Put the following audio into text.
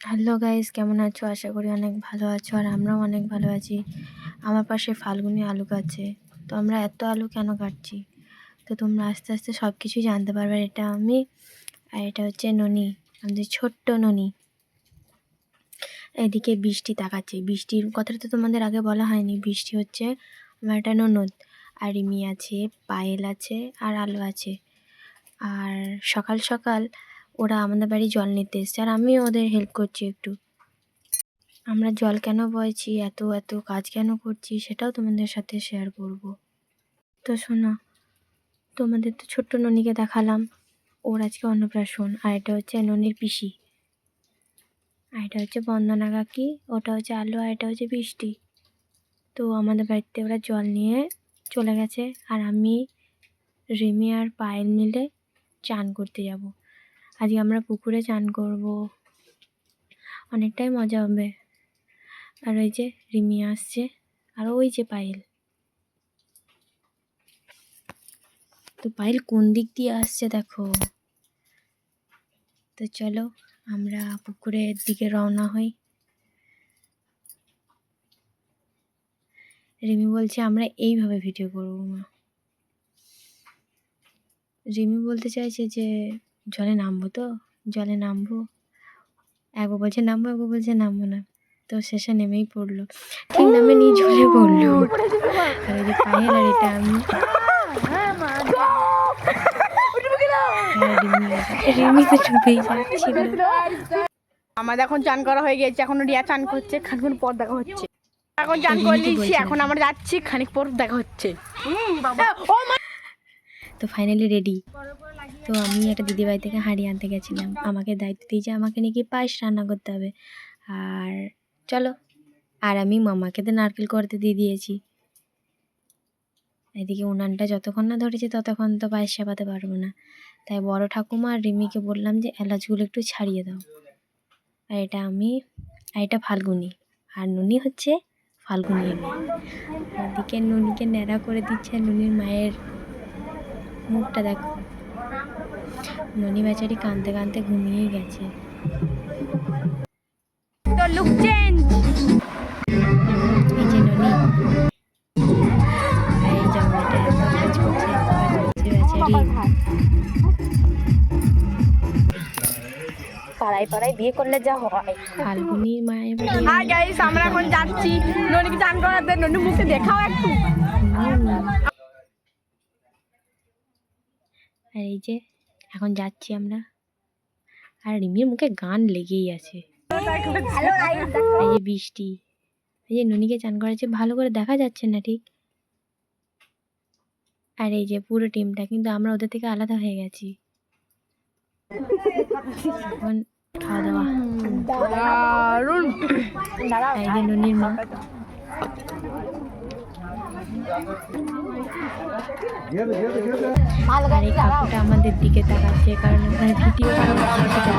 Hello guys, কেমন আছো? আশা করি অনেক ভালো আছো আর আমরাও অনেক ভালো আছি। আমার পাশে ফাল্গুনি আলু কাটছে। তো আমরা এত আলু কেন কাটছি তো তোমরা আস্তে আস্তে সব কিছুই জানতে পারবে। এটা আমি আর এটা হচ্ছে ননি, আমাদের ছোট্ট ননি। এদিকে বৃষ্টি তাকাচ্ছে। বৃষ্টির কথাটা তো তোমাদের আগে বলা হয়নি। বৃষ্টি হচ্ছে আমার একটা ননদ, আর রিমি আছে, পায়েল আছে আর আলু আছে। আর সকাল সকাল ওরা আমাদের বাড়ি জল নিতে এসছে আর আমিও ওদের হেল্প করছি একটু। আমরা জল কেন বইছি, এত এত কাজ কেন করছি, সেটাও তোমাদের সাথে শেয়ার করব। তো শোনো, তোমাদের তো ছোট্ট ননিকে দেখালাম, ওর আজকে অন্নপ্রাশন। আর এটা হচ্ছে ননির পিসি, আর এটা হচ্ছে বন্দনা কাকি, ওটা হচ্ছে আলু, আর এটা হচ্ছে বৃষ্টি। তো আমাদের বাড়িতে ওরা জল নিয়ে চলে গেছে আর আমি, রিমি আর পায়েল মিলে চান করতে যাব। আজকে আমরা পুকুরে চান করব, অনেকটাই মজা হবে। আর ওই যে রিমি আসছে আর ওই যে পায়েল। তো পায়েল কোন দিক দিয়ে আসছে দেখো। তো চলো আমরা পুকুরের দিকে রওনা হই। রিমি বলছে আমরা এইভাবে ভিডিও করবো মা। রিমি বলতে চাইছে যে জলে নামবো, তো জলে নামবো। একবার বলছে নামবো, একবার বলছে নামবো না। তো শেষে নেমেই পড়লো, ঠিক নামে নিয়ে জলে পড়লো। আর এই যে পায়েল আর এটা আমি। রিমি তো ডুবেই যাচ্ছিল। আমাদের এখন চান করা হয়ে গেছে, এখন রিয়া চান করছে, খানিক পর দেখা হচ্ছে। এখন চান করে নিচ্ছি, এখন আমরা যাচ্ছি, খানিক পর দেখা হচ্ছে। তো ফাইনালি রেডি। তো আমি একটা দিদিবাড়ি থেকে হাঁড়ি আনতে গেছিলাম, আমাকে দায়িত্ব দিয়েছে আমাকে নাকি পায়েস রান্না করতে হবে। আর চলো, আর আমি মামাকে তো নারকেল করতে দিয়ে দিয়েছি। এদিকে উনানটা যতক্ষণ না ধরেছে ততক্ষণ তো পায়েস চাপাতে পারবো না। তাই বড় ঠাকুমা আর রিমিকে বললাম যে এলাচগুলো একটু ছাড়িয়ে দাও। আর এটা আমি, আর এটা ফাল্গুনি, আর নুনি হচ্ছে ফাল্গুনি। এদিকে নুনিকে ন্যাড়া করে দিচ্ছে। নুনির মায়ের মুখটা দেখো, ননি বেচারি কাঁদতে কাঁদতে ঘুমিয়ে গেছে। তো লুক চেঞ্জ। এই যে ননি, আর এই জামাইটা এত কাজ করছে, এত কাজ করছে বেচারি। পাড়ায় পাড়ায় বিয়ে করলে যা হয়। ফাল্গুনির মায়ের বাড়ি। হাই গাইস, আমরা এখন যাচ্ছি ননিকে চান করাতে। ননি মুখে দেখাও একটু। আর এই যে এখন যাচ্ছি আমরা, আর রিমির মুখে গান লেগেই আছে। এই যে বৃষ্টি, এই যে ননিকে চান করাচ্ছে, ভালো করে দেখা যাচ্ছে না ঠিক। আর এই যে পুরো টিমটা, কিন্তু আমরা ওদের থেকে আলাদা হয়ে গেছি। এখন খাওয়া দাওয়া। এই যে ননির মা। আর এই কাকুটা আমাদের দিকে তাকাচ্ছে, কারণ ওখানে ভিডিও করা হচ্ছে।